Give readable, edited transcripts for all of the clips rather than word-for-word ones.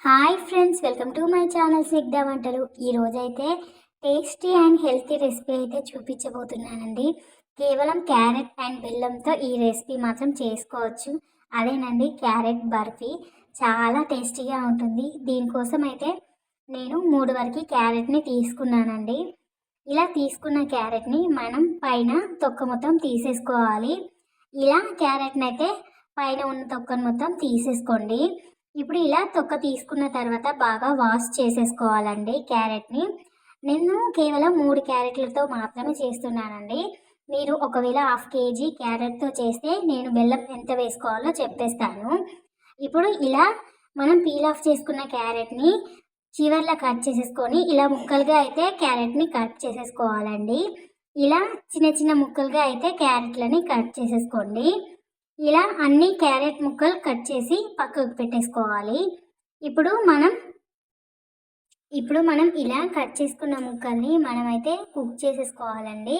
Hi friends, welcome to my channel Snigdha వంటలు. ఈరోజైతే tasty and healthy recipe అయితే చూపించబోతున్నానండి. కేవలం క్యారెట్ అండ్ బెల్లంతో ఈ రెసిపీ మాత్రం చేసుకోవచ్చు. అదేనండి క్యారెట్ బర్ఫీ. చాలా టేస్టీగా ఉంటుంది. దీనికోసం అయితే నేను 3 వరకు క్యారెట్ని తీసుకున్నానండి. ఇలా తీసుకున్న క్యారెట్ని మనం పైన తొక్క మొత్తం తీసేసుకోవాలి. ఇలా క్యారెట్ని అయితే పైన ఉన్న తొక్కను మొత్తం తీసేసుకోండి. ఇప్పుడు ఇలా తొక్క తీసుకున్న తర్వాత బాగా వాష్ చేసేసుకోవాలండి క్యారెట్ని. నేను కేవలం 3 క్యారెట్లతో మాత్రమే చేస్తున్నానండి. మీరు ఒకవేళ హాఫ్ కేజీ క్యారెట్తో చేస్తే నేను బెల్లం ఎంత వేసుకోవాలో చెప్పేస్తాను. ఇప్పుడు ఇలా మనం పీల్ ఆఫ్ చేసుకున్న క్యారెట్ని చివర్లో కట్ చేసేసుకొని ఇలా ముక్కలుగా అయితే క్యారెట్ని కట్ చేసేసుకోవాలండి. ఇలా చిన్న చిన్న ముక్కలుగా అయితే క్యారెట్లని కట్ చేసేసుకోండి. ఇలా అన్ని క్యారెట్ ముక్కలు కట్ చేసి పక్కకు పెట్టేసుకోవాలి. ఇప్పుడు మనం ఇలా కట్ చేసుకున్న ముక్కల్ని మనమైతే కుక్ చేసేసుకోవాలండి.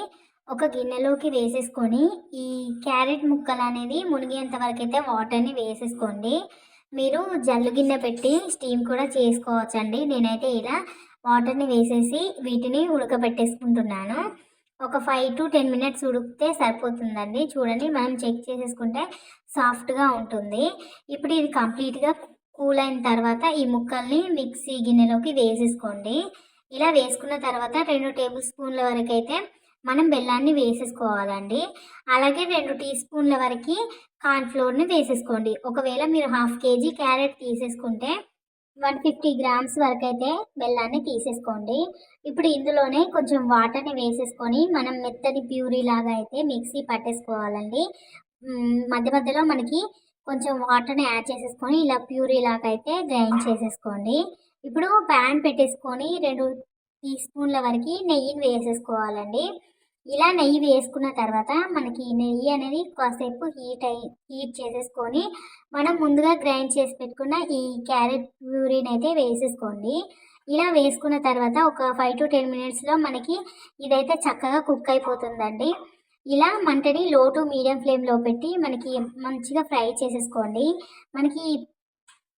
ఒక గిన్నెలోకి వేసేసుకొని ఈ క్యారెట్ ముక్కలు అనేది మునిగేంత వరకు అయితే వాటర్ని వేసేసుకోండి. మీరు జల్లు గిన్నె పెట్టి స్టీమ్ కూడా చేసుకోవచ్చండి. నేనైతే ఇలా వాటర్ని వేసేసి వీటిని ఉడకబెట్టేసుకుంటున్నాను. ఒక 5 to 10 మినిట్స్ ఉడికితే సరిపోతుందండి. చూడండి, మనం చెక్ చేసేసుకుంటే సాఫ్ట్గా ఉంటుంది. ఇప్పుడు ఇది కంప్లీట్గా కూల్ అయిన తర్వాత ఈ ముక్కల్ని మిక్సీ గిన్నెలోకి వేసేసుకోండి. ఇలా వేసుకున్న తర్వాత 2 టేబుల్ స్పూన్ల వరకు అయితే మనం బెల్లాన్ని వేసేసుకోవాలండి. అలాగే 2 టీ స్పూన్ల వరకు కార్న్ఫ్లోర్ని వేసేసుకోండి. ఒకవేళ మీరు హాఫ్ కేజీ క్యారెట్ తీసేసుకుంటే 150 గ్రామ్స్ వరకు అయితే బెల్లాన్ని తీసేసుకోండి. ఇప్పుడు ఇందులోనే కొంచెం వాటర్ని వేసేసుకొని మనం మెత్తని ప్యూరీ లాగా అయితే మిక్సీ పట్టేసుకోవాలండి. మధ్య మధ్యలో మనకి కొంచెం వాటర్ని యాడ్ చేసేసుకొని ఇలా ప్యూరీ లాగా అయితే గ్రైండ్ చేసేసుకోండి. ఇప్పుడు ప్యాన్ పెట్టేసుకొని 2 టీ స్పూన్ల వరకు నెయ్యిని వేసేసుకోవాలండి. ఇలా నెయ్యి వేసుకున్న తర్వాత మనకి నెయ్యి అనేది కాసేపు హీట్ చేసేసుకొని మనం ముందుగా గ్రైండ్ చేసి పెట్టుకున్న ఈ క్యారెట్ ప్యూరీని అయితే వేసేసుకోండి. ఇలా వేసుకున్న తర్వాత ఒక 5 to 10 మినిట్స్లో మనకి ఇదైతే చక్కగా కుక్ అయిపోతుందండి. ఇలా మంటని లో టు మీడియం ఫ్లేమ్లో పెట్టి మనకి మంచిగా ఫ్రై చేసేసుకోండి. మనకి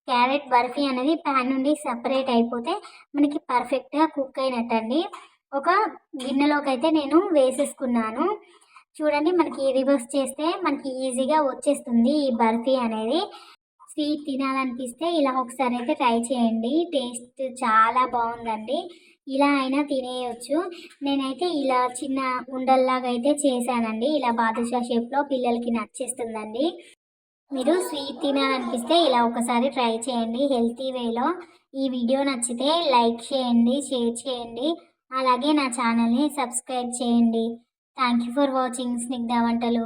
క్యారెట్ బర్ఫీ అనేది ప్యాన్ నుండి సపరేట్ అయిపోతే మనకి పర్ఫెక్ట్గా కుక్ అయినట్టండి. ఒక గిన్నెలోకి అయితే నేను వేసేసుకున్నాను. చూడండి, మనకి రివర్స్ చేస్తే మనకి ఈజీగా వచ్చేస్తుంది ఈ బర్ఫీ అనేది. స్వీట్ తినాలనిపిస్తే ఇలా ఒకసారి అయితే ట్రై చేయండి. టేస్ట్ చాలా బాగుందండి. ఇలా అయినా తినేయచ్చు. నేనైతే ఇలా చిన్న ఉండల్లాగా అయితే చేశానండి. ఇలా బాదుషా షేప్లో పిల్లలకి నచ్చేస్తుందండి. మీరు స్వీట్ తినాలనిపిస్తే ఇలా ఒకసారి ట్రై చేయండి హెల్తీ వేలో. ఈ వీడియో నచ్చితే లైక్ చేయండి, షేర్ చేయండి, అలాగే నా ఛానల్ని సబ్స్క్రైబ్ చేయండి. Thank you for watching Snigdha వంటలు.